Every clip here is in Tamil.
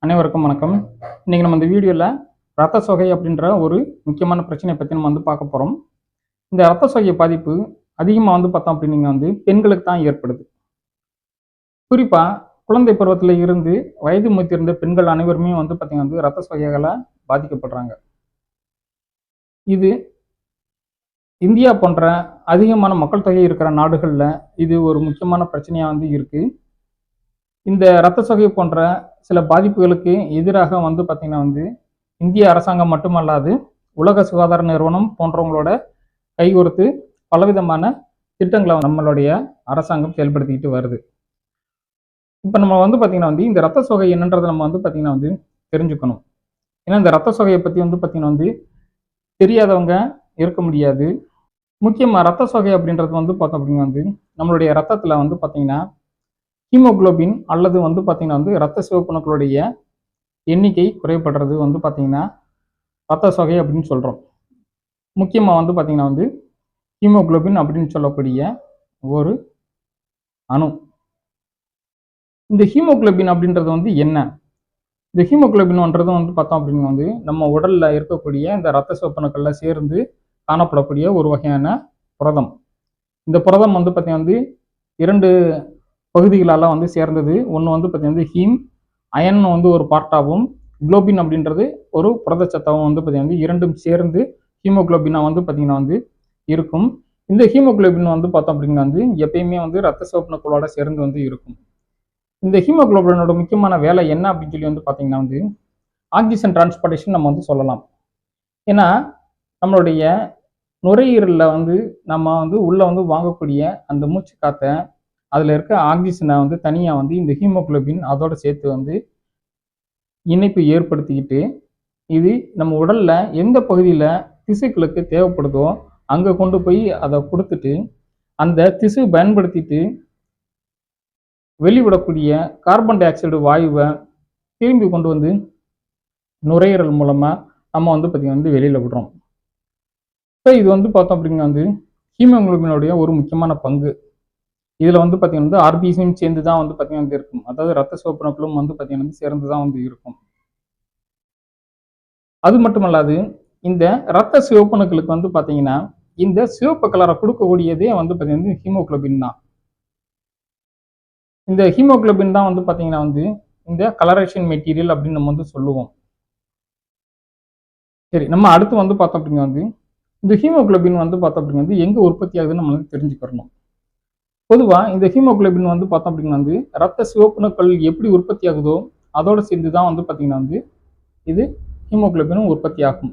அனைவருக்கும் வணக்கம். இன்னைக்கு நம்ம இந்த வீடியோவில் ரத்த சோகை அப்படின்ற ஒரு முக்கியமான பிரச்சனையை பற்றி நம்ம பார்க்க போகிறோம். இந்த ரத்த சோகை பாதிப்பு அதிகமாக பார்த்தோம் அப்படின்னீங்க பெண்களுக்கு தான் ஏற்படுது. குறிப்பாக குழந்தை பருவத்தில் இருந்து வயது முதிர்ந்த பெண்கள் அனைவருமே பார்த்தீங்கன்னா ரத்த சோகைகளை பாதிக்கப்படுறாங்க. இது இந்தியா போன்ற அதிகமான மக்கள் தொகை இருக்கிற நாடுகளில் இது ஒரு முக்கியமான பிரச்சனையாக இருக்கு. இந்த ரத்த சோகை போன்ற சில பாதிப்புகளுக்கு எதிராக பார்த்தீங்கன்னா இந்திய அரசாங்கம் மட்டுமல்லாது உலக சுகாதார நிறுவனம் போன்றவங்களோட கைகோர்த்து பலவிதமான திட்டங்களை நம்மளுடைய அரசாங்கம் செயல்படுத்திக்கிட்டு வருது. இப்போ நம்ம பார்த்தீங்கன்னா இந்த ரத்த சோகை என்னன்றதை நம்ம பார்த்தீங்கன்னா தெரிஞ்சுக்கணும். ஏன்னா இந்த ரத்த சோகையை பற்றி பார்த்தீங்கன்னா தெரியாதவங்க இருக்க முடியாது. முக்கியமாக ரத்த சோகை அப்படின்றது பார்த்தோம் அப்படின்னா நம்மளுடைய ரத்தத்தில் பார்த்தீங்கன்னா ஹீமோகுளோபின் அல்லது பார்த்தீங்கன்னா ரத்த சிவப்பணுக்களுடைய எண்ணிக்கை குறைபடுறது பார்த்தீங்கன்னா ரத்த சோகை அப்படின்னு சொல்கிறோம். முக்கியமாக பார்த்தீங்கன்னா ஹீமோகுளோபின் அப்படின்னு சொல்லக்கூடிய ஒரு அணு. இந்த ஹீமோகுளோபின் அப்படின்றது என்ன? இந்த ஹீமோகுளோபின்ன்றது பார்த்தோம் அப்படின்னா நம்ம உடலில் இருக்கக்கூடிய இந்த ரத்த சிவப்பணுக்களில் சேர்ந்து காணப்படக்கூடிய ஒரு வகையான புரதம். இந்த புரதம் பார்த்தீங்கன்னா இரண்டு பகுதிகளால் சேர்ந்தது. ஒன்று பார்த்தீங்கன்னா ஹீம் அயன் ஒரு பார்ட்டாகவும் குளோபின் அப்படின்றது ஒரு புரதச்சத்தாகவும் பார்த்தீங்கன்னா இரண்டும் சேர்ந்து ஹீமோகுளோபினாக பார்த்தீங்கன்னா இருக்கும். இந்த ஹீமோகுளோபின் பார்த்தோம் அப்படின்னா எப்பயுமே ரத்த சிவப்பணுக்களோட சேர்ந்து இருக்கும். இந்த ஹீமோகுளோபினோட முக்கியமான வேலை என்ன அப்படின்னு சொல்லி பார்த்தீங்கன்னா ஆக்சிஜன் டிரான்ஸ்போர்ட்டேஷன் நம்ம சொல்லலாம். ஏன்னா நம்மளுடைய நுரையீரலில் நம்ம உள்ளே வாங்கக்கூடிய அந்த மூச்சு காற்றை அதில் இருக்க ஆக்சிஜனை தனியாக இந்த ஹீமோகுளோபின் அதோட சேர்த்து இணைப்பு ஏற்படுத்திக்கிட்டு இது நம்ம உடலில் எந்த பகுதியில் திசுக்களுக்கு தேவைப்படுதோ அங்கே கொண்டு போய் அதை கொடுத்துட்டு அந்த திசு பயன்படுத்திட்டு வெளிவிடக்கூடிய கார்பன் டை ஆக்சைடு வாயுவை திரும்பி கொண்டு நுரையீரல் மூலமாக நம்ம பார்த்திங்கன்னா வெளியில் விடுறோம். ஸோ இது பார்த்தோம் அப்படின்னா ஹீமோகுளோபினுடைய ஒரு முக்கியமான பங்கு. இதில் பார்த்தீங்கன்னா ஆர்பிசியும் சேர்ந்து தான் பார்த்தீங்கன்னா இருக்கும். அதாவது ரத்த சிவப்பணுக்களும் பார்த்தீங்கன்னா சேர்ந்து தான் இருக்கும். அது மட்டுமல்லாது இந்த ரத்த சிவப்பணுக்களுக்கு பார்த்தீங்கன்னா இந்த சிவப்பு கலரை கொடுக்கக்கூடியதே பார்த்தீங்கன்னா ஹீமோகுளோபின் தான். இந்த ஹீமோகுளோபின் தான் பார்த்தீங்கன்னா இந்த கலரேஷன் மெட்டீரியல் அப்படின்னு நம்ம சொல்லுவோம். சரி, நம்ம அடுத்து பார்த்தோம் அப்படின்னா இந்த ஹீமோகுளோபின் பார்த்தோம் அப்படின்னா எங்கே உற்பத்தி ஆகுதுன்னு நம்ம தெரிஞ்சுக்கிறணும். பொதுவாக இந்த ஹீமோகுளோபின் பார்த்தோம் அப்படின்னா ரத்த சிவப்பணுக்கள் எப்படி உற்பத்தி ஆகுதோ அதோடு சேர்ந்து தான் பார்த்தீங்கன்னா இது ஹீமோகுளோபினும் உற்பத்தி ஆகும்.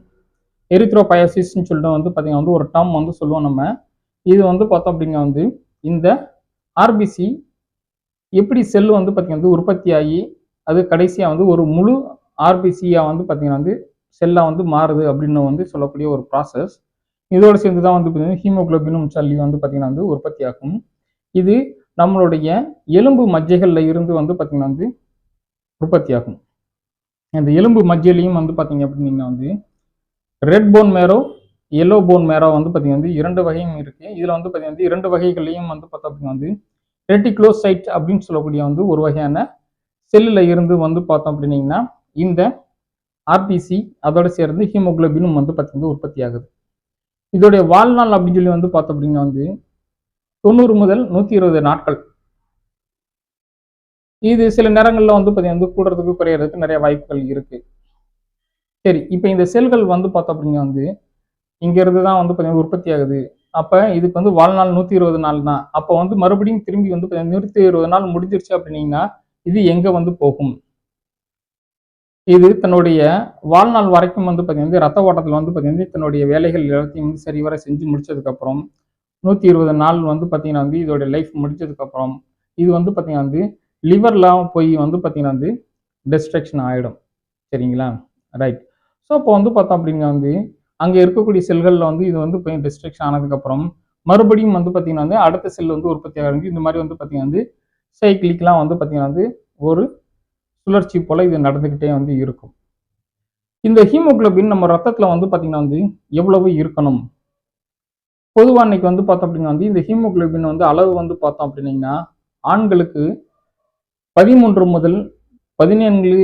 எரித்ரோபயாசிஸ்ன்னு சொல்லிட்டு பார்த்தீங்கன்னா ஒரு டேர்ம் சொல்லுவோம் நம்ம. இது பார்த்தோம் அப்படின்னா இந்த ஆர்பிசி எப்படி செல் பார்த்தீங்கன்னா உற்பத்தி ஆகி அது கடைசியாக ஒரு முழு ஆர்பிசியாக பார்த்தீங்கன்னா செல்லாக மாறுது அப்படின்னு சொல்லக்கூடிய ஒரு ப்ராசஸ். இதோடு சேர்ந்து தான் பார்த்தீங்கன்னா ஹீமோகுளோபினும் சல்லி பார்த்தீங்கன்னா உற்பத்தி ஆகும். இது நம்மளுடைய எலும்பு மஜ்ஜைகளில் இருந்து பார்த்தீங்கன்னா உற்பத்தி ஆகும். அந்த எலும்பு மஜ்ஜையிலையும் பார்த்தீங்க அப்படின்னா ரெட் போன் மேரோ எல்லோ போன் மேரோ பார்த்தீங்கன்னா இரண்டு வகையும் இருக்குது. இதில் பார்த்தீங்கன்னா இரண்டு வகைகளையும் பார்த்தோம் அப்படின்னா ரெட்டிகுலோசைட் அப்படின்னு சொல்லக்கூடிய ஒரு வகையான செல்லில் இருந்து பார்த்தோம் அப்படின்னீங்கன்னா இந்த ஆர்பிசி அதோட சேர்ந்து ஹீமோகுளோபினும் பார்த்தீங்கன்னா உற்பத்தி ஆகுது. இதோடைய வாழ்நாள் அப்படின்னு சொல்லி பார்த்தோம் அப்படின்னா 90 முதல் 120 நாட்கள். இது சில நேரங்களில் பார்த்தீங்கன்னா கூடுறதுக்கு குறையிறதுக்கு நிறைய வாய்ப்புகள் இருக்கு. சரி, இப்போ இந்த செல்கள் பார்த்தோம் அப்படின்னா இங்கிருந்து தான் பார்த்தீங்கன்னா உற்பத்தி ஆகுது. அப்போ இதுக்கு வாழ்நாள் 120 நாள் தான். அப்போ மறுபடியும் திரும்பி 120 நாள் முடிஞ்சிருச்சு அப்படின்னீங்கன்னா இது எங்கே போகும்? இது தன்னுடைய வாழ்நாள் வரைக்கும் பார்த்தீங்கன்னா ரத்த ஓட்டத்தில் பார்த்தீங்கன்னா தன்னுடைய வேலைகள் எல்லாத்தையும் சரிவர செஞ்சு முடிச்சதுக்கப்புறம் 120 நாள் பார்த்தீங்கன்னா இதோட லைஃப் முடிச்சதுக்கப்புறம் இது பார்த்தீங்கன்னா லிவர்லாம் போய் பார்த்தீங்கன்னா டிஸ்ட்ரக்ஷன் ஆகிடும். சரிங்களா? ரைட். ஸோ அப்போ பார்த்தோம் அப்படின்னா அங்கே இருக்கக்கூடிய செல்களில் இது போய் டிஸ்ட்ரக்ஷன் ஆனதுக்கப்புறம் மறுபடியும் பார்த்தீங்கன்னா அடுத்த செல் உற்பத்தி ஆகிறது. இந்த மாதிரி பார்த்தீங்கன்னா சைக்கிளிக்லாம் பார்த்தீங்கன்னா ஒரு சுழற்சி போல் இது நடந்துக்கிட்டே இருக்கும். இந்த ஹீமோகுளோபின் நம்ம ரத்தத்தில் பார்த்தீங்கன்னா எவ்வளவு இருக்கணும்? பொதுவாக இன்னைக்கு பார்த்தோம் அப்படின்னா இந்த ஹீமோகுளோபின் அளவு பார்த்தோம் அப்படின்னீங்கன்னா ஆண்களுக்கு 13 முதல் 17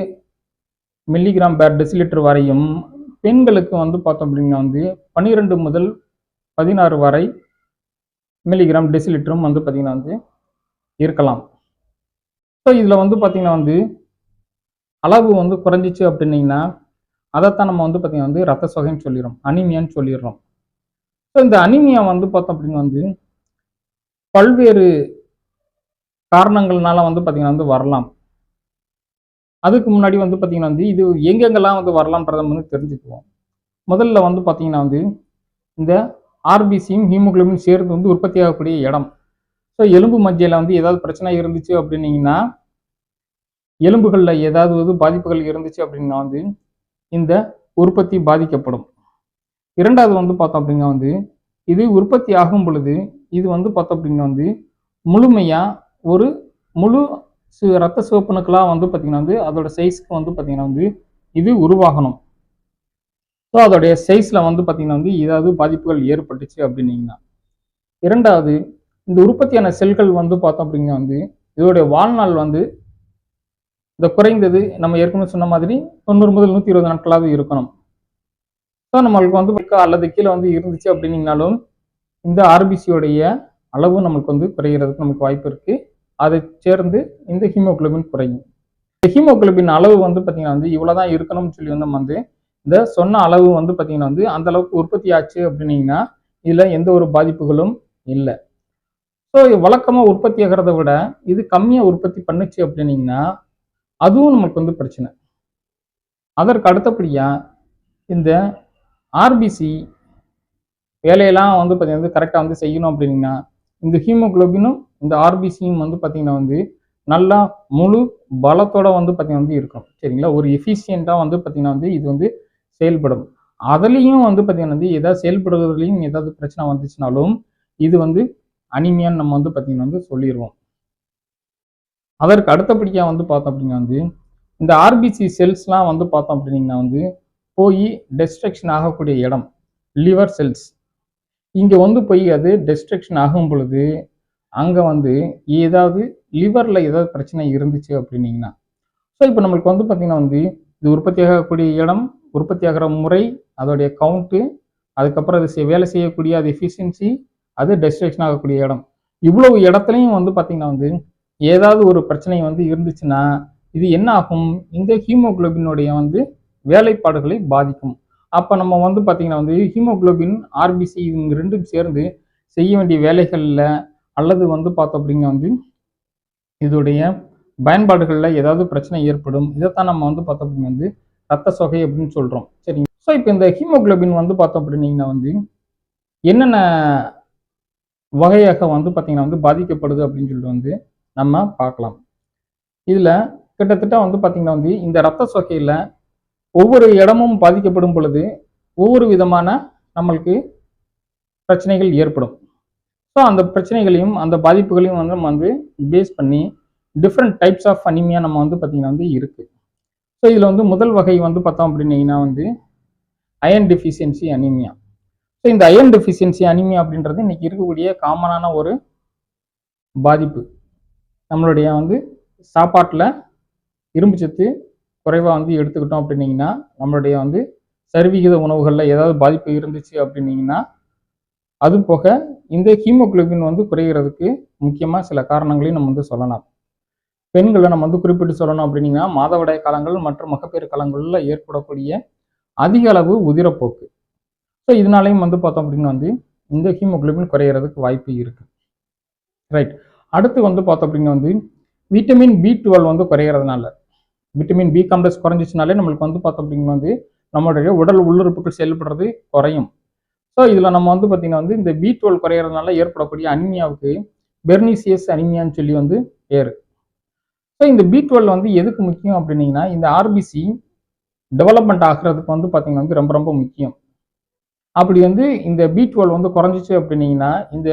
மில்லிகிராம் பேர் டெசிலிட்டர் வரையும், பெண்களுக்கு வந்து பார்த்தோம் அப்படின்னா வந்து 12 முதல் 16 வரை மில்லிகிராம் டெசிலிட்டரும் வந்து பார்த்தீங்கன்னா வந்து இருக்கலாம். ஸோ இதில் வந்து பார்த்தீங்கன்னா வந்து அளவு வந்து குறைஞ்சிச்சு அப்படின்னீங்கன்னா, அதைத்தான் நம்ம வந்து பார்த்தீங்கன்னா வந்து ரத்த சோகைன்னு சொல்லிடுறோம், அனிமியான்னு சொல்லிடுறோம். ஸோ இந்த அனிமியா வந்து பார்த்தோம் அப்படின்னா வந்து பல்வேறு காரணங்கள்னால வந்து பார்த்தீங்கன்னா வந்து வரலாம். அதுக்கு முன்னாடி வந்து பார்த்தீங்கன்னா வந்து இது எங்கெங்கெல்லாம் வந்து வரலாம்ன்றத வந்து தெரிஞ்சுக்குவோம். முதல்ல வந்து பார்த்தீங்கன்னா வந்து இந்த ஆர்பிசியும் ஹீமோகுளோபின் சேர்ந்து வந்து உற்பத்தி ஆகக்கூடிய இடம். ஸோ எலும்பு மஜ்ஜையில் வந்து ஏதாவது பிரச்சனை இருந்துச்சு அப்படின்னீங்கன்னா, எலும்புகளில் ஏதாவது பாதிப்புகள் இருந்துச்சு அப்படின்னா வந்து இந்த உற்பத்தி பாதிக்கப்படும். இரண்டாவது வந்து பார்த்தோம் அப்படின்னா வந்து இது உற்பத்தி ஆகும் பொழுது இது வந்து பார்த்தோம் அப்படின்னா வந்து முழுமையா ஒரு முழு ரத்த சிவப்பணுக்களாக வந்து பார்த்தீங்கன்னா வந்து அதோட சைஸ்க்கு வந்து பார்த்தீங்கன்னா வந்து இது உருவாகணும். ஸோ அதோடைய சைஸில் வந்து பார்த்தீங்கன்னா வந்து ஏதாவது பாதிப்புகள் ஏற்பட்டுச்சு அப்படின்னீங்கன்னா, இரண்டாவது இந்த உற்பத்தியான செல்கள் வந்து பார்த்தோம் அப்படின்னா வந்து இதோடைய வாழ்நாள் வந்து இந்த குறைந்தது நம்ம ஏற்கனவே சொன்ன மாதிரி 90 முதல் 120 நாட்களாவது இருக்கணும். ஸோ நம்மளுக்கு வந்து அல்லது கீழே வந்து இருந்துச்சு அப்படின்னீங்கனாலும் இந்த ஆர்பிசியோடைய அளவு நமக்கு வந்து குறைகிறதுக்கு நமக்கு வாய்ப்பு இருக்கு. அதை சேர்ந்து இந்த ஹீமோகுளோபின் குறையும். இந்த ஹீமோகுளோபின் அளவு வந்து பார்த்தீங்கன்னா வந்து இவ்வளோதான் இருக்கணும்னு சொல்லி வந்து நம்ம வந்து இந்த சொன்ன அளவு வந்து பார்த்தீங்கன்னா வந்து அந்த அளவுக்கு உற்பத்தி ஆச்சு அப்படின்னீங்கன்னா இதில் எந்த ஒரு பாதிப்புகளும் இல்லை. ஸோ வழக்கமாக உற்பத்தி ஆகிறத விட இது கம்மியாக உற்பத்தி பண்ணுச்சு அப்படின்னீங்கன்னா அதுவும் நமக்கு வந்து பிரச்சனை. அதற்கு அடுத்தபடியாக இந்த ஆர்பிசி வேலையெல்லாம் வந்து பார்த்தீங்கன்னா கரெக்டாக வந்து செய்யணும் அப்படின்னா இந்த ஹீமோகுளோபினும் இந்த ஆர்பிசியும் வந்து பார்த்தீங்கன்னா வந்து நல்லா முழு பலத்தோட வந்து பார்த்தீங்கன்னா வந்து இருக்கும். சரிங்களா? ஒரு எஃபிஷியண்டாக வந்து பார்த்தீங்கன்னா வந்து இது வந்து செயல்படும். அதுலேயும் வந்து பார்த்தீங்கன்னா வந்து ஏதாவது செயல்படுவதிலையும் ஏதாவது பிரச்சனை வந்துச்சுனாலும் இது வந்து அனிமியான்னு நம்ம வந்து பார்த்தீங்கன்னா வந்து சொல்லிடுவோம். அதற்கு அடுத்தபடியாக வந்து பார்த்தோம் அப்படின்னா வந்து இந்த ஆர்பிசி செல்ஸ்லாம் வந்து பார்த்தோம் அப்படின்னா வந்து போய் டெஸ்ட்ரக்ஷன் ஆகக்கூடிய இடம் லிவர் செல்ஸ். இங்கே வந்து போய் அது டெஸ்ட்ரக்ஷன் ஆகும் பொழுது அங்கே வந்து ஏதாவது லிவரில் ஏதாவது பிரச்சனை இருந்துச்சு அப்படின்னீங்கன்னா, ஸோ இப்போ நம்மளுக்கு வந்து பார்த்தீங்கன்னா வந்து இது உற்பத்தி ஆகக்கூடிய இடம், உற்பத்தி ஆகிற முறை, அதோடைய கவுண்ட்டு, அதுக்கப்புறம் அது வேலை செய்யக்கூடிய அது எஃபிஷியன்சி, அது டெஸ்ட்ரக்ஷன் ஆகக்கூடிய இடம். இவ்வளவு இடத்துலையும் வந்து பார்த்தீங்கன்னா வந்து ஏதாவது ஒரு பிரச்சனை வந்து இருந்துச்சுன்னா இது என்ன ஆகும்? இந்த ஹீமோகுளோபினுடைய வந்து வேலைப்பாடுகளை பாதிக்கும். அப்போ நம்ம வந்து பார்த்தீங்கன்னா வந்து ஹீமோகுளோபின், ஆர்பிசி இவங்க ரெண்டும் சேர்ந்து செய்ய வேண்டிய வேலைகளில் அல்லது வந்து பார்த்தோம் அப்படின்னா வந்து இதோடைய பயன்பாடுகளில் ஏதாவது பிரச்சனை ஏற்படும். இதைத்தான் நம்ம வந்து பார்த்தோம் அப்படின்னா வந்து ரத்த சோகை அப்படின்னு சொல்கிறோம். சரிங்க. ஸோ இப்போ இந்த ஹீமோகுளோபின் வந்து பார்த்தோம் அப்படின்னீங்கன்னா வந்து என்னென்ன வகையாக வந்து பார்த்தீங்கன்னா வந்து பாதிக்கப்படுது அப்படின்னு சொல்லிட்டு வந்து நம்ம பார்க்கலாம். இதில் கிட்டத்தட்ட வந்து பார்த்தீங்கன்னா வந்து இந்த ரத்த சோகையில் ஒவ்வொரு இடமும் பாதிக்கப்படும் பொழுது ஒவ்வொரு விதமான நம்மளுக்கு பிரச்சனைகள் ஏற்படும். ஸோ அந்த பிரச்சனைகளையும் அந்த பாதிப்புகளையும் வந்து நம்ம வந்து பேஸ் பண்ணி டிஃப்ரெண்ட் டைப்ஸ் ஆஃப் அனிமியா நம்ம வந்து பார்த்தீங்கன்னா வந்து இருக்குது. ஸோ இதில் வந்து முதல் வகை வந்து பார்த்தோம் அப்படின்னீங்கன்னா வந்து அயன் டெஃபிஷியன்சி அனிமியா. ஸோ இந்த அயன் டெஃபிஷியன்சி அனிமியா அப்படின்றது இன்னைக்கு இருக்கக்கூடிய காமனான ஒரு பாதிப்பு. நம்மளுடைய வந்து சாப்பாட்டில் இரும்பு சத்து குறைவாக வந்து எடுத்துக்கிட்டோம் அப்படின்னீங்கன்னா நம்மளுடைய வந்து சரிவிகித உணவுகளில் ஏதாவது பாதிப்பு இருந்துச்சு அப்படின்னீங்கன்னா அது போக இந்த ஹீமோகுளோபின் வந்து குறைகிறதுக்கு முக்கியமாக சில காரணங்களையும் நம்ம வந்து சொல்லலாம். பெண்களை நம்ம வந்து குறிப்பிட்டு சொல்லணும் அப்படின்னீங்கன்னா மாதவிடாய் காலங்கள் மற்றும் மகப்பேறு காலங்களில் ஏற்படக்கூடிய அதிக அளவு உதிரப்போக்கு. ஸோ இதனாலையும் வந்து பார்த்தோம் அப்படின்னா வந்து இந்த ஹீமோகுளோபின் குறைகிறதுக்கு வாய்ப்பு இருக்கு. ரைட். அடுத்து வந்து பார்த்தோம் அப்படின்னா வந்து விட்டமின் B12 வந்து குறைகிறதுனால, விட்டமின் பி காம்ப்ளெக்ஸ் குறைஞ்சிச்சுனாலே நம்மளுக்கு வந்து பார்த்தோம் அப்படின்னா வந்து நம்மளுடைய உடல் உள்ளுறுப்புகள் செயல்படுறது குறையும். ஸோ இதில் நம்ம வந்து பார்த்தீங்கன்னா வந்து இந்த B12 குறையிறதுனால ஏற்படக்கூடிய அனிமியாவுக்கு பெர்னிசியஸ் அனிமியான்னு சொல்லி வந்து பேர். ஸோ இந்த B12 வந்து எதுக்கு முக்கியம் அப்படின்னீங்கன்னா இந்த ஆர்பிசி டெவலப்மெண்ட் ஆகிறதுக்கு வந்து பார்த்தீங்கன்னா வந்து ரொம்ப ரொம்ப முக்கியம். அப்படி வந்து இந்த B12 வந்து குறைஞ்சிச்சு அப்படின்னீங்கன்னா இந்த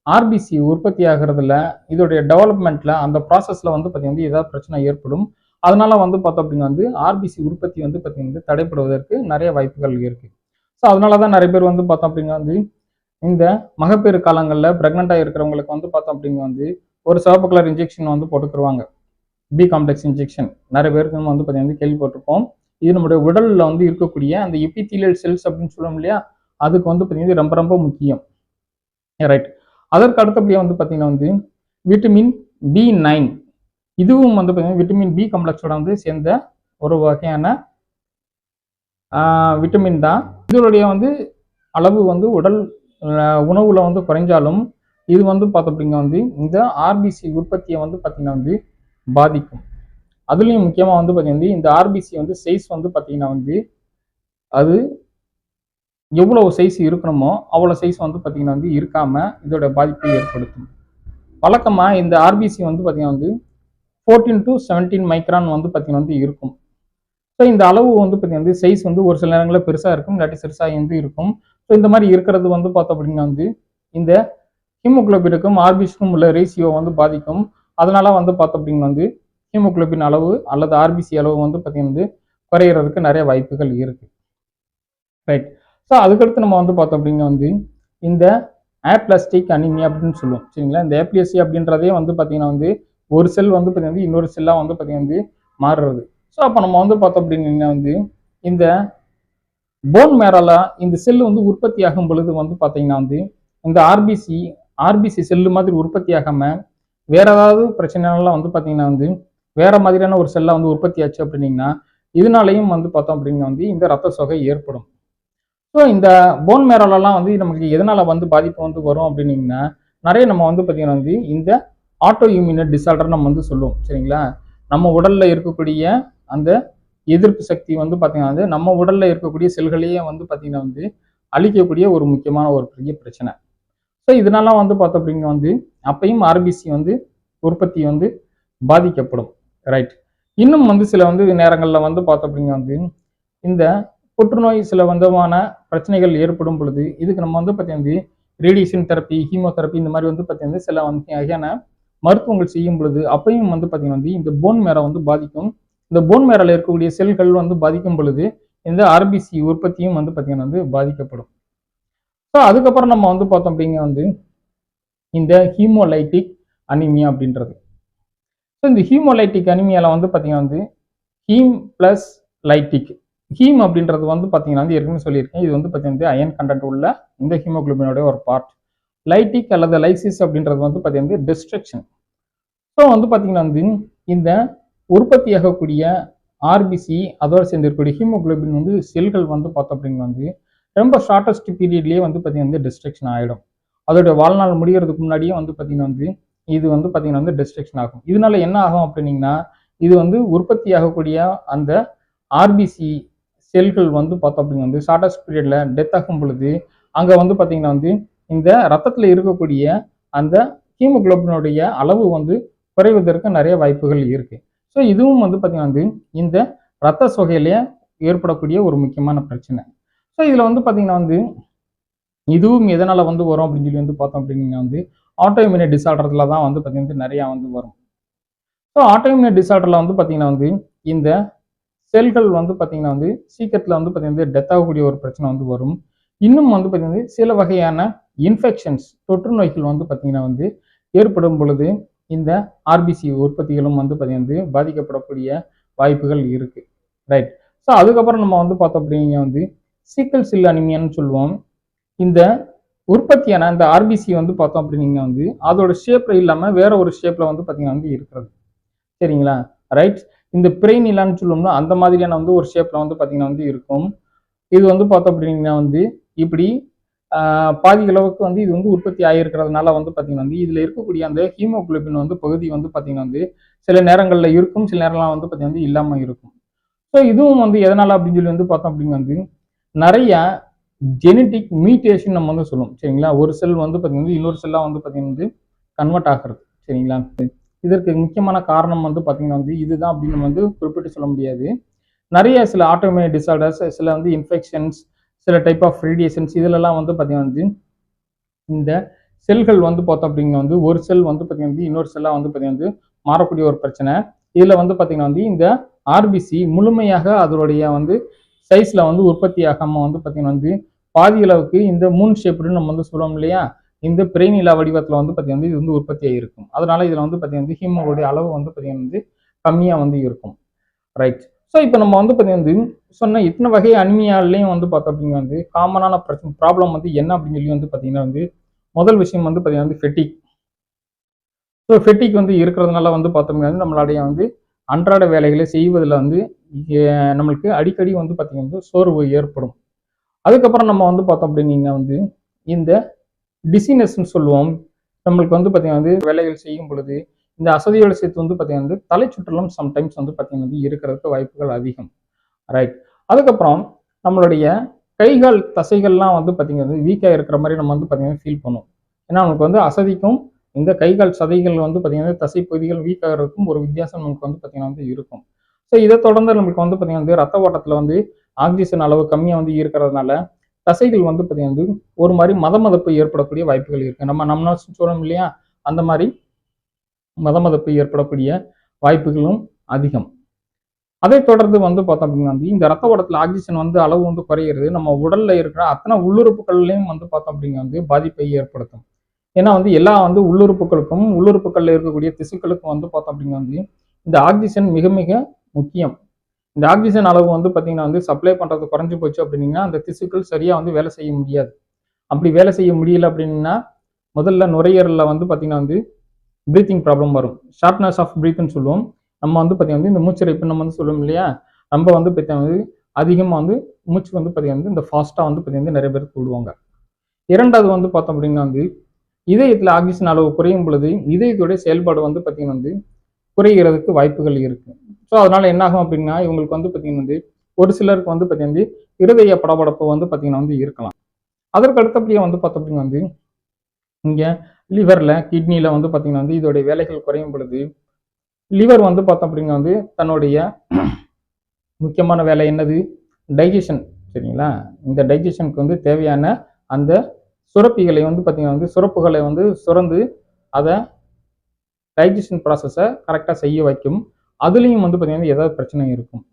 ஆர்பிசி உற்பத்தி ஆகிறதுல இதோடைய டெவலப்மெண்ட்ல அந்த ப்ராசஸ்ல வந்து பார்த்தீங்கன்னா ஏதாவது பிரச்சனை ஏற்படும். அதனால வந்து பார்த்தோம் அப்படின்னா வந்து ஆர்பிசி உற்பத்தி வந்து பார்த்தீங்கன்னா தடைப்படுவதற்கு நிறைய வாய்ப்புகள் இருக்கு. ஸோ அதனால தான் நிறைய பேர் வந்து பார்த்தோம் அப்படின்னா வந்து இந்த மகப்பேறு காலங்களில் ப்ரெக்னெண்ட்டாக இருக்கிறவங்களுக்கு வந்து பார்த்தோம் அப்படின்னா வந்து ஒரு சிவப்பு கலர் இன்ஜெக்ஷன் வந்து போட்டுக்குருவாங்க. பி காம்ப்ளெக்ஸ் இன்ஜெக்ஷன் நிறைய பேருக்கு வந்து பார்த்தீங்கன்னா கேள்விப்பட்டிருப்போம். இது நம்முடைய உடல்ல வந்து இருக்கக்கூடிய அந்த எபித்தீலியல் செல்ஸ் அப்படின்னு சொல்லுவோம் இல்லையா, அதுக்கு வந்து பார்த்தீங்கன்னா ரொம்ப ரொம்ப முக்கியம். ரைட். அதற்கு அடுத்தபடியாக வந்து பார்த்தீங்கன்னா வந்து விட்டமின் B9, இதுவும் வந்து பார்த்தீங்கன்னா விட்டமின் பி காம்ப்ளெக்ஸோட வந்து சேர்ந்த ஒரு வகையான விட்டமின் தான். இதனுடைய வந்து அளவு வந்து உடல் உணவுல வந்து குறைஞ்சாலும் இது வந்து பார்த்தோம் அப்படிங்க வந்து இந்த ஆர்பிசி உற்பத்தியை வந்து பார்த்தீங்கன்னா வந்து பாதிக்கும். அதுலேயும் முக்கியமாக வந்து பார்த்தீங்கன்னா இந்த ஆர்பிசி வந்து சைஸ் வந்து பார்த்தீங்கன்னா வந்து அது எவ்வளவு சைஸ் இருக்கணுமோ அவ்வளோ சைஸ் வந்து பார்த்தீங்கன்னா வந்து இருக்காம இதோட பாதிப்பை ஏற்படுத்தும். வழக்கமாக இந்த ஆர்பிசி வந்து பார்த்தீங்கன்னா வந்து 14 to 17 மைக்ரான் வந்து பார்த்தீங்கன்னா வந்து இருக்கும். ஸோ இந்த அளவு வந்து பார்த்தீங்கன்னா வந்து சைஸ் வந்து ஒரு சில நேரங்களில் பெருசாக இருக்கும், இல்லாட்டி சிறுசாக வந்து இருக்கும். ஸோ இந்த மாதிரி இருக்கிறது வந்து பார்த்தோம் அப்படின்னா வந்து இந்த ஹீமோகுளோபினுக்கும் ஆர்பிசிக்கும் உள்ள ரேஷியோ வந்து பாதிக்கும். அதனால வந்து பார்த்தோம் அப்படின்னா வந்து ஹீமோகுளோபின் அளவு அல்லது ஆர்பிசி அளவு வந்து பார்த்தீங்கன்னா வந்து குறையிறதுக்கு நிறைய வாய்ப்புகள் இருக்கு. ரைட். ஸோ அதுக்கடுத்து நம்ம வந்து பார்த்தோம் அப்படின்னா வந்து இந்த ஆப்ளாஸ்டிக் அனிமியா அப்படின்னு சொல்லுவோம். சரிங்களா, இந்த ஏபிஎஸ்சி அப்படின்றதே வந்து பார்த்தீங்கன்னா வந்து ஒரு செல் வந்து பார்த்தீங்கன்னா இன்னொரு செல்லாக வந்து பார்த்தீங்கன்னா வந்து மாறுறது. ஸோ அப்போ நம்ம வந்து பார்த்தோம் அப்படின்னா வந்து இந்த போன் மேரோல இந்த செல் வந்து உற்பத்தி ஆகும் பொழுது வந்து பார்த்தீங்கன்னா வந்து இந்த ஆர்பிசி செல்லு மாதிரி உற்பத்தி ஆகாம வேற ஏதாவது பிரச்சனைலாம் வந்து பார்த்தீங்கன்னா வந்து வேற மாதிரியான ஒரு செல்லா வந்து உற்பத்தி ஆச்சு அப்படின்னீங்கன்னா இதனாலையும் வந்து பார்த்தோம் அப்படின்னா வந்து இந்த ரத்த சோகை ஏற்படும். ஸோ இந்த போன் மேரோலலாம் வந்து நமக்கு எதனால வந்து பாதிப்பு வந்து வரும் அப்படின்னீங்கன்னா நிறைய நம்ம வந்து பார்த்தீங்கன்னா வந்து இந்த ஆட்டோ இம்யூன் டிசார்டர் நம்ம வந்து சொல்லுவோம். சரிங்களா, நம்ம உடல்ல இருக்கக்கூடிய அந்த எதிர்ப்பு சக்தி வந்து பார்த்தீங்கன்னா வந்து நம்ம உடல்ல இருக்கக்கூடிய செல்களையே வந்து பார்த்தீங்கன்னா வந்து அழிக்கக்கூடிய ஒரு முக்கியமான ஒரு பெரிய பிரச்சனை. ஸோ இதனால வந்து பார்த்தோம் அப்படின்னா வந்து அப்பையும் ஆர்பிசி வந்து உற்பத்தி வந்து பாதிக்கப்படும். ரைட். இன்னும் வந்து சில வந்து நேரங்களில் வந்து பார்த்தோம் அப்படின்னா வந்து இந்த புற்றுநோய் சில விதமான பிரச்சனைகள் ஏற்படும் பொழுது இதுக்கு நம்ம வந்து பார்த்தீங்கன்னா ரேடியேஷன் தெரப்பி, ஹீமோதெரப்பி இந்த மாதிரி வந்து பார்த்தீங்கன்னா சில வகையான மருத்துவங்கள் செய்யும் பொழுது அப்பையும் வந்து பார்த்தீங்கன்னா வந்து இந்த போன் மேரை வந்து பாதிக்கும். இந்த போன் மேரில் இருக்கக்கூடிய செல்கள் வந்து பாதிக்கும் பொழுது இந்த ஆர்பிசி உற்பத்தியும் வந்து பார்த்தீங்கன்னா வந்து பாதிக்கப்படும். ஸோ அதுக்கப்புறம் நம்ம வந்து பார்த்தோம் அப்படிங்க வந்து இந்த ஹீமோலைட்டிக் அனிமியா அப்படின்றது. ஸோ இந்த ஹீமோலைட்டிக் அனிமியாவில் வந்து பார்த்தீங்கன்னா வந்து ஹீம் பிளஸ் லைட்டிக். ஹீம் அப்படின்றது வந்து பார்த்தீங்கன்னா வந்து ஏற்கனவே சொல்லியிருக்கேன், இது வந்து பார்த்தீங்கன்னா அயன் கண்டென்ட் உள்ள இந்த ஹீமோகுளோபினோட ஒரு பார்ட். லைட்டிக் அல்லது லைசிஸ் அப்படின்றது வந்து பார்த்தீங்கன்னா டிஸ்ட்ரக்ஷன். ஸோ வந்து பார்த்தீங்கன்னா வந்து இந்த உற்பத்தியாகக்கூடிய ஆர்பிசி அதோடு சேர்ந்து இருக்கக்கூடிய ஹீமோகுளோபின் வந்து செல்கள் வந்து பார்த்தோம் அப்படின்னா வந்து ரொம்ப ஷார்டஸ்ட் பீரியட்லேயே வந்து பார்த்தீங்கன்னா வந்து டிஸ்ட்ரக்ஷன் ஆகிடும். அதோட வாழ்நாள் முடிகிறதுக்கு முன்னாடியே வந்து பார்த்தீங்கன்னா வந்து இது வந்து பார்த்தீங்கன்னா வந்து டிஸ்ட்ரக்ஷன் ஆகும். இதனால என்ன ஆகும் அப்படின்னீங்கன்னா இது வந்து உற்பத்தி ஆகக்கூடிய அந்த ஆர்பிசி செல்கள் வந்து பார்த்தோம் அப்படின்னா வந்து ஷார்டஸ்ட் பீரியட்ல டெத் ஆகும் பொழுது அங்கே வந்து பார்த்தீங்கன்னா வந்து இந்த ரத்தத்தில் இருக்கக்கூடிய அந்த ஹீமோகுளோபினுடைய அளவு வந்து குறைவதற்கு நிறைய வாய்ப்புகள் இருக்கு. ஸோ இதுவும் வந்து பார்த்தீங்கன்னா வந்து இந்த ரத்த சோகையிலேயே ஏற்படக்கூடிய ஒரு முக்கியமான பிரச்சனை. ஸோ இதில் வந்து பார்த்தீங்கன்னா வந்து இதுவும் எதனால வந்து வரும் அப்படின்னு சொல்லி வந்து பார்த்தோம் அப்படின்னா வந்து ஆட்டோஇம்யூன் டிசார்டர்ல தான் வந்து பார்த்தீங்கன்னா நிறையா வந்து வரும். ஸோ ஆட்டோஇம்யூன் டிசார்டர்ல வந்து பார்த்தீங்கன்னா வந்து இந்த செல்கள் வந்து பார்த்தீங்கன்னா வந்து சீக்கிரத்தில் வந்து பார்த்தீங்கன்னா டெத் ஆகக்கூடிய ஒரு பிரச்சனை வந்து வரும். இன்னும் வந்து பார்த்தீங்கன்னா சில வகையான இன்ஃபெக்ஷன்ஸ் தொற்று நோய்கள் வந்து பார்த்தீங்கன்னா வந்து ஏற்படும் பொழுது இந்த ஆர்பிசி உற்பத்திகளும் வந்து பார்த்தீங்கன்னா பாதிக்கப்படக்கூடிய வாய்ப்புகள் இருக்கு. ரைட். ஸோ அதுக்கப்புறம் நம்ம வந்து பார்த்தோம் அப்படின்னா வந்து சீக்கல் செல் அனிமியான்னு சொல்லுவோம். இந்த உற்பத்தியான அந்த ஆர்பிசி வந்து பார்த்தோம் அப்படின்னா வந்து அதோட ஷேப்ல இல்லாமல் வேற ஒரு ஷேப்ல வந்து பார்த்தீங்கன்னா வந்து இருக்கிறது. சரிங்களா, ரைட். இந்த பிரெய்னிலான்னு சொல்லுவோம்னா அந்த மாதிரியான வந்து ஒரு ஷேப்ல வந்து பார்த்தீங்கன்னா வந்து இருக்கும். இது வந்து பார்த்தோம் அப்படின்னா வந்து இப்படி பாதி அளவுக்கு வந்து இது வந்து உற்பத்தி ஆகியிருக்கிறதுனால வந்து பார்த்தீங்கன்னா வந்து இதில் இருக்கக்கூடிய அந்த ஹீமோகுளோபின் வந்து பகுதி வந்து பார்த்தீங்கன்னா வந்து சில நேரங்களில் இருக்கும், சில நேரம்லாம் வந்து பார்த்தீங்கன்னா வந்து இல்லாமல் இருக்கும். ஸோ இதுவும் வந்து எதனால அப்படின்னு சொல்லி வந்து பார்த்தோம் அப்படின்னா வந்து நிறைய ஜெனட்டிக் மியூட்டேஷன் நம்ம வந்து சொல்லுவோம். சரிங்களா, ஒரு செல் வந்து பார்த்தீங்கன்னா இன்னொரு செல்லாக வந்து பார்த்தீங்கன்னா வந்து கன்வெர்ட் ஆகிறது. சரிங்களா, இதற்கு முக்கியமான காரணம் வந்து பார்த்தீங்கன்னா வந்து இதுதான் அப்படின்னு நம்ம வந்து குறிப்பிட்டு சொல்ல முடியாது. நிறைய சில ஆட்டோஇம்யூன் டிசார்டர்ஸ், சில வந்து இன்ஃபெக்ஷன்ஸ், சில டைப் ஆஃப் ரேடியேஷன்ஸ் இதிலெல்லாம் வந்து பார்த்தீங்கன்னா வந்து இந்த செல்கள் வந்து பார்த்தோம் அப்படின்னா வந்து ஒரு செல் வந்து பார்த்தீங்கன்னா வந்து இன்னொரு செல்லாக வந்து பார்த்தீங்கன்னா வந்து மாறக்கூடிய ஒரு பிரச்சனை. இதில் வந்து பார்த்தீங்கன்னா வந்து இந்த ஆர்பிசி முழுமையாக அதனுடைய வந்து சைஸ்ல வந்து உற்பத்தி ஆகாம வந்து பார்த்தீங்கன்னா வந்து பாதி அளவுக்கு இந்த மூன் ஷேப்னு நம்ம வந்து சொல்லுவோம் இல்லையா, இந்த பிரெய்னிலா வடிவத்தில் வந்து பார்த்தீங்கன்னா இது வந்து உற்பத்தி ஆகிருக்கும். அதனால இதில் வந்து பார்த்தீங்கன்னா ஹீமோடைய அளவு வந்து பார்த்தீங்கன்னா வந்து கம்மியாக வந்து இருக்கும். ரைட். ஸோ இப்போ நம்ம வந்து பார்த்தீங்கன்னா சொன்ன இத்தனை வகை அனிமியாலையும் வந்து பார்த்தோம் அப்படின்னா வந்து காமனான பிரச்சனை ப்ராப்ளம் வந்து என்ன அப்படின்னு சொல்லி வந்து பார்த்தீங்கன்னா வந்து முதல் விஷயம் வந்து பார்த்தீங்கன்னா வந்து ஃபெட்டிக். ஸோ ஃபெட்டிக் வந்து இருக்கிறதுனால வந்து பார்த்தோம்னா நம்மளுடைய வந்து அன்றாட வேலைகளை செய்வதில் வந்து நம்மளுக்கு அடிக்கடி வந்து பார்த்தீங்கன்னா சோர்வு ஏற்படும். அதுக்கப்புறம் நம்ம வந்து பார்த்தோம் அப்படின்னீங்கன்னா வந்து இந்த டிசினஸ்ன்னு சொல்லுவோம். நம்மளுக்கு வந்து பார்த்தீங்கன்னா வந்து வேலைகள் செய்யும் பொழுது இந்த அசதியோட சேர்த்து வந்து பார்த்தீங்கன்னா வந்து தலை சுற்றலும் சம்டைம்ஸ் வந்து பார்த்தீங்கன்னா வந்து இருக்கிறதுக்கு வாய்ப்புகள் அதிகம். ரைட். அதுக்கப்புறம் நம்மளுடைய கைகால் தசைகள்லாம் வந்து பார்த்தீங்கன்னா வீக்காக இருக்கிற மாதிரி நம்ம வந்து பார்த்தீங்கன்னா ஃபீல் பண்ணுவோம். ஏன்னா நமக்கு வந்து அசதிக்கும் இந்த கைகால் சதைகள் வந்து பார்த்தீங்கன்னா தசை பகுதிகள் வீக் ஆகிறதுக்கும் ஒரு வித்தியாசம் நமக்கு வந்து பார்த்தீங்கன்னா வந்து இருக்கும். ஸோ இதை தொடர்ந்து நமக்கு வந்து பார்த்தீங்கன்னா வந்து ரத்த ஓட்டத்தில் வந்து ஆக்சிஜன் அளவு கம்மியாக வந்து இருக்கிறதுனால தசைகள் வந்து பார்த்தீங்கன்னா வந்து ஒரு மாதிரி மதமதப்பு ஏற்படக்கூடிய வாய்ப்புகள் இருக்கு. நம்ம சொல்லணும் இல்லையா, அந்த மாதிரி மதமதப்பு ஏற்படக்கூடிய வாய்ப்புகளும் அதிகம். அதை தொடர்ந்து வந்து பார்த்தோம் அப்படின்னா வந்து இந்த ரத்த ஓட்டத்தில் ஆக்சிஜன் வந்து அளவு வந்து குறையிறது நம்ம உடல்ல இருக்கிற அத்தனை உள்ளுறுப்புகள்லையும் வந்து பார்த்தோம் அப்படின்னா வந்து பாதிப்பை ஏற்படுத்தும். ஏன்னா வந்து எல்லா வந்து உள்ளுறுப்புகளுக்கும் உள்ளுறுப்புகள்ல இருக்கக்கூடிய திசுக்களுக்கும் வந்து பார்த்தோம் அப்படின்னா வந்து இந்த ஆக்சிஜன் மிக மிக முக்கியம். இந்த ஆக்சிஜன் அளவு வந்து பார்த்தீங்கன்னா வந்து சப்ளை பண்றது குறைஞ்சு போச்சு அப்படின்னீங்கன்னா அந்த திசுக்கள் சரியா வந்து வேலை செய்ய முடியாது. அப்படி வேலை செய்ய முடியல அப்படின்னா முதல்ல நுரையீரல்ல வந்து பார்த்தீங்கன்னா வந்து பிரீத்திங் ப்ராப்ளம் வரும். ஷார்ட்னஸ் ஆஃப் பிரீத்னு சொல்லுவோம். நம்ம வந்து பார்த்தீங்கன்னா இந்த மூச்சிறைப்பு நம்ம வந்து சொல்லுவோம் இல்லையா, நம்ம வந்து பார்த்தீங்கன்னா அதிகமாக வந்து மூச்சு வந்து பார்த்தீங்கன்னா இந்த ஃபாஸ்ட்டாக வந்து பார்த்தீங்கன்னா நிறைய பேர் சொல்லுவாங்க. இரண்டாவது வந்து பார்த்தோம் அப்படின்னா வந்து இதயத்தில் ஆக்சிஜன் அளவு குறையும் பொழுது இதயத்துடைய செயல்பாடு வந்து பார்த்தீங்கன்னா வந்து குறைகிறதுக்கு வாய்ப்புகள் இருக்கு. ஸோ அதனால என்ன ஆகும் அப்படின்னா இவங்களுக்கு வந்து பார்த்தீங்கன்னா வந்து ஒரு சிலருக்கு வந்து பார்த்தீங்கன்னா இருதய படபடப்பு வந்து பார்த்தீங்கன்னா வந்து இருக்கலாம். அதற்கு அடுத்தபடியாக வந்து பார்த்தோம் அப்படின்னா வந்து இங்கே லிவரில் கிட்னியில் வந்து பார்த்தீங்கன்னா வந்து இதோடைய வேலைகள் குறையும் பொழுது லிவர் வந்து பார்த்தோம் அப்படின்னா வந்து தன்னுடைய முக்கியமான வேலை என்னது, டைஜஷன். சரிங்களா, இந்த டைஜஷனுக்கு வந்து தேவையான அந்த சுரப்பிகளை வந்து பார்த்தீங்கன்னா வந்து சுரப்புகளை வந்து சுரந்து அதை டைஜஷன் ப்ராசஸை கரெக்டாக செய்ய வைக்கும். அதுலேயும் வந்து பார்த்தீங்கன்னா ஏதாவது பிரச்சனை இருக்கும்.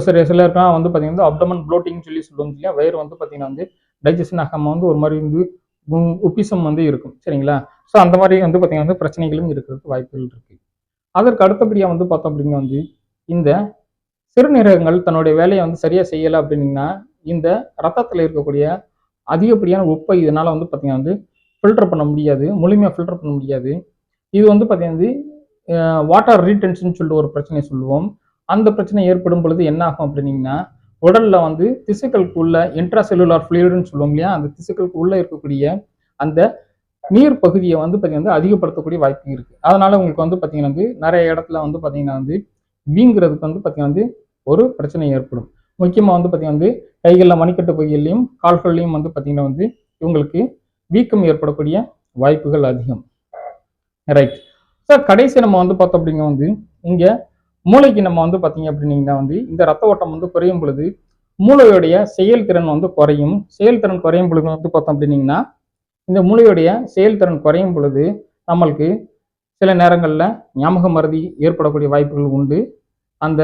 சிலருக்குலாம் வந்து பார்த்தீங்கன்னா அப்டமன் ப்ளோட்டிங் சொல்லி சொல்லுவோம் இல்லையா, வயிறு வந்து பார்த்தீங்கன்னா வந்து டைஜஷன் ஆகாமல் வந்து ஒரு மாதிரி வந்து உப்பிசம் வந்து இருக்கும். சரிங்களா, ஸோ அந்த மாதிரி வந்து பார்த்தீங்கன்னா வந்து பிரச்சனைகளும் இருக்கிறதுக்கு வாய்ப்புகள் இருக்கு. அதற்கு அடுத்தபடியாக வந்து பார்த்தோம் அப்படின்னா வந்து இந்த சிறுநீரகங்கள் தன்னுடைய வேலையை வந்து சரியாக செய்யலை அப்படின்னா இந்த ரத்தத்தில் இருக்கக்கூடிய அதிகப்படியான உப்பை இதனால் வந்து பார்த்தீங்கன்னா வந்து ஃபில்டர் பண்ண முடியாது, முழுமையாக ஃபில்டர் பண்ண முடியாது. இது வந்து பார்த்தீங்கன்னா வாட்டர் ரீடென்ஷன் சொல்லிட்டு ஒரு பிரச்சனையை சொல்லுவோம். அந்த பிரச்சனை ஏற்படும் பொழுது என்ன ஆகும் அப்படின்னீங்கன்னா உடல்ல வந்து திசுக்களுக்கு உள்ள இன்ட்ரா செல்லுலார் ஃப்ளூயிடுன்னு சொல்லுவோம் இல்லையா, அந்த திசுக்களுக்கு உள்ள இருக்கக்கூடிய அந்த நீர் பகுதியை வந்து பார்த்தீங்கன்னா அதிகப்படுத்தக்கூடிய வாய்ப்பு இருக்கு. அதனால உங்களுக்கு வந்து பார்த்தீங்கன்னா வந்து நிறைய இடத்துல வந்து பார்த்தீங்கன்னா வந்து வீங்கிறதுக்கு வந்து பார்த்தீங்கன்னா வந்து ஒரு பிரச்சனை ஏற்படும். முக்கியமாக வந்து பார்த்தீங்கன்னா வந்து கைகளில் மணிக்கட்டு பகுதியிலையும் கால்கள்லையும் வந்து பார்த்தீங்கன்னா வந்து இவங்களுக்கு வீக்கம் ஏற்படக்கூடிய வாய்ப்புகள் அதிகம். ரைட். சார் கடைசி நம்ம வந்து பார்த்தோம் அப்படிங்க வந்து இங்கே மூளைக்கு நம்ம வந்து பார்த்தீங்க அப்படின்னீங்கன்னா வந்து இந்த ரத்த ஓட்டம் வந்து குறையும் பொழுது மூளையுடைய செயல்திறன் வந்து குறையும். செயல்திறன் குறையும் பொழுது வந்து பார்த்தோம் அப்படின்னீங்கன்னா இந்த மூளையுடைய செயல்திறன் குறையும் பொழுது நம்மளுக்கு சில நேரங்களில் ஞாபக மறதி ஏற்படக்கூடிய வாய்ப்புகள் உண்டு. அந்த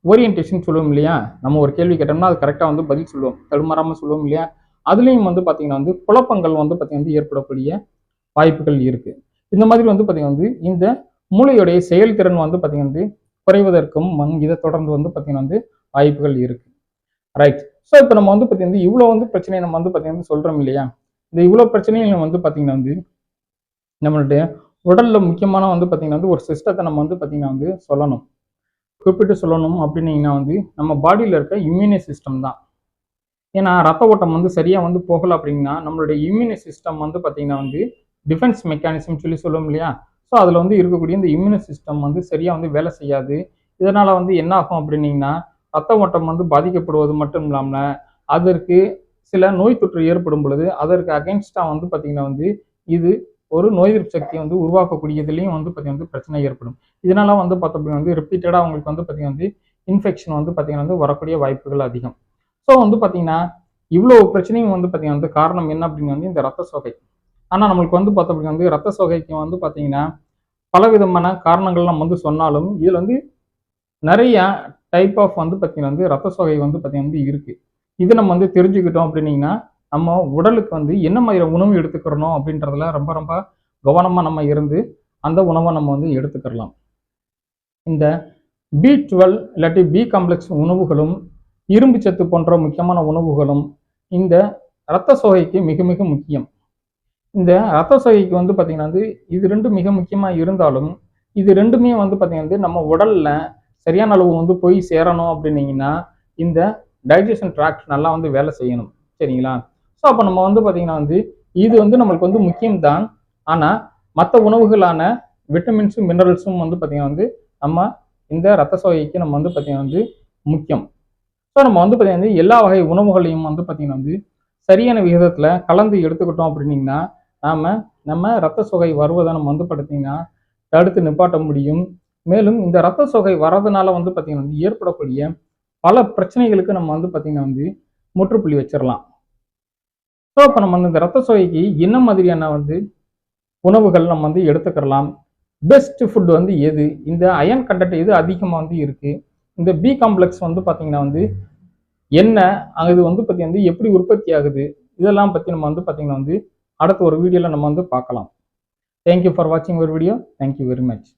ஓரியன்டேஷன் சொல்லுவோம் இல்லையா, நம்ம ஒரு கேள்வி கேட்டோம்னா அது கரெக்டாக வந்து பதில் சொல்லுவோம், தடுமாறாமல் சொல்லுவோம் இல்லையா, அதுலேயும் வந்து பார்த்தீங்கன்னா வந்து குழப்பங்கள் வந்து பார்த்தீங்கன்னா ஏற்படக்கூடிய வாய்ப்புகள் இருக்குது. இந்த மாதிரி வந்து பார்த்தீங்கன்னா வந்து இந்த மூளையுடைய செயல்திறன் வந்து பார்த்தீங்கன்னா குறைவதற்கும் இதை தொடர்ந்து வந்து பார்த்தீங்கன்னா வந்து வாய்ப்புகள் இருக்குது. ரைட். ஸோ இப்போ நம்ம வந்து பார்த்தீங்கன்னா இவ்வளோ வந்து பிரச்சனையை நம்ம வந்து பார்த்தீங்கன்னா சொல்கிறோம் இல்லையா, இந்த இவ்வளோ பிரச்சனையும் வந்து பார்த்தீங்கன்னா வந்து நம்மளுடைய உடலில் முக்கியமான வந்து பார்த்தீங்கன்னா வந்து ஒரு சிஸ்டத்தை நம்ம வந்து பார்த்தீங்கன்னா வந்து சொல்லணும், குறிப்பிட்டு சொல்லணும் அப்படின்னீங்கன்னா வந்து நம்ம பாடியில் இருக்க இம்யூனி சிஸ்டம் தான். ஏன்னா ரத்த ஓட்டம் வந்து சரியாக வந்து போகலை அப்படின்னா நம்மளுடைய இம்யூனி சிஸ்டம் வந்து பார்த்தீங்கன்னா வந்து டிஃபென்ஸ் மெக்கானிசம் சொல்லி சொல்லுவோம் இல்லையா, ஸோ அதில் வந்து இருக்கக்கூடிய இந்த இம்யூனி சிஸ்டம் வந்து சரியாக வந்து வேலை செய்யாது. இதனால் வந்து என்ன ஆகும் அப்படின்னீங்கன்னா ரத்த ஓட்டம் வந்து பாதிக்கப்படுவது மட்டும் இல்லாமல் அதற்கு சில நோய் தொற்று ஏற்படும் பொழுது அதற்கு அகைன்ஸ்டாக வந்து பார்த்தீங்கன்னா வந்து இது ஒரு நோய் எதிர்ப்பு சக்தியை வந்து உருவாக்கக்கூடியதுலேயும் வந்து பார்த்தீங்கன்னா பிரச்சனை ஏற்படும். இதனால வந்து பார்த்தோம் வந்து ரிப்பீட்டடாக அவங்களுக்கு வந்து பார்த்தீங்கன்னா வந்து இன்ஃபெக்ஷன் வந்து பார்த்தீங்கன்னா வந்து வரக்கூடிய வாய்ப்புகள் அதிகம். ஸோ வந்து பார்த்தீங்கன்னா இவ்வளோ பிரச்சனையும் வந்து பார்த்தீங்கன்னா வந்து காரணம் என்ன அப்படின்னு வந்து இந்த ரத்த சோகை. ஆனால் நம்மளுக்கு வந்து பார்த்தோம் அப்படின்னா வந்து ரத்த சோகைக்கு வந்து பார்த்தீங்கன்னா பலவிதமான காரணங்கள் நம்ம வந்து சொன்னாலும் இதில் வந்து நிறைய டைப் ஆஃப் வந்து பார்த்தீங்கன்னா வந்து ரத்த சோகை வந்து பார்த்தீங்கன்னா வந்து இருக்குது. இது நம்ம வந்து தெரிஞ்சுக்கிட்டோம் அப்படின்னீங்கன்னா நம்ம உடலுக்கு வந்து என்ன மாதிரி உணவு எடுத்துக்கிறணும் அப்படின்றதுல ரொம்ப ரொம்ப கவனமாக நம்ம இருந்து அந்த உணவை நம்ம வந்து எடுத்துக்கிறலாம். இந்த B12 இல்லாட்டி பி காம்ப்ளெக்ஸ் உணவுகளும் இரும்பு சத்து போன்ற முக்கியமான உணவுகளும் இந்த இரத்த சோகைக்கு மிக மிக முக்கியம். இந்த இரத்த சோகைக்கு வந்து பார்த்தீங்கன்னா வந்து இது ரெண்டும் மிக முக்கியமாக இருந்தாலும் இது ரெண்டுமே வந்து பார்த்தீங்கன்னா நம்ம உடல்ல சரியான அளவு வந்து போய் சேரணும் அப்படின்னீங்கன்னா இந்த டைஜஷன் ட்ராக்ட் நல்லா வந்து வேலை செய்யணும். சரிங்களா? ஸோ அப்போ நம்ம வந்து பார்த்தீங்கன்னா வந்து இது வந்து நம்மளுக்கு வந்து முக்கியம்தான். ஆனால் மற்ற உணவுகளான விட்டமின்ஸும் மினரல்ஸும் வந்து பார்த்தீங்கன்னா வந்து நம்ம இந்த இரத்த சோகைக்கு நம்ம வந்து பார்த்தீங்கன்னா வந்து முக்கியம். ஸோ நம்ம வந்து பார்த்தீங்கன்னா எல்லா வகை உணவுகளையும் வந்து பார்த்தீங்கன்னா வந்து சரியான விகிதத்தில் கலந்து எடுத்துக்கிட்டோம் அப்படின்னீங்கன்னா நம்ம இரத்த சோகை வருவதை நம்ம வந்து பார்த்தீங்கன்னா தடுத்து நிப்பாட்ட முடியும். மேலும் இந்த இரத்த சோகை வர்றதுனால வந்து பார்த்தீங்கன்னா வந்து ஏற்படக்கூடிய பல பிரச்சனைகளுக்கு நம்ம வந்து பார்த்தீங்கன்னா வந்து முற்றுப்புள்ளி வச்சிடலாம். ஸோ அப்போ நம்ம இந்த இரத்த சோகைக்கு என்ன மாதிரியான வந்து உணவுகள் நம்ம வந்து எடுத்துக்கலாம், பெஸ்ட் ஃபுட் வந்து எது, இந்த அயன் கண்டென்ட் எது அதிகமாக வந்து இருக்கு, இந்த பி காம்ப்ளெக்ஸ் வந்து பார்த்தீங்கன்னா வந்து என்ன, அது வந்து பார்த்தீங்கன்னா எப்படி உற்பத்தி ஆகுது, இதெல்லாம் பற்றி நம்ம வந்து பார்த்தீங்கன்னா வந்து அடுத்த ஒரு வீடியோவில் நம்ம வந்து பார்க்கலாம். தேங்க்யூ ஃபார் வாட்சிங் ஒரு வீடியோ. Thank you very much.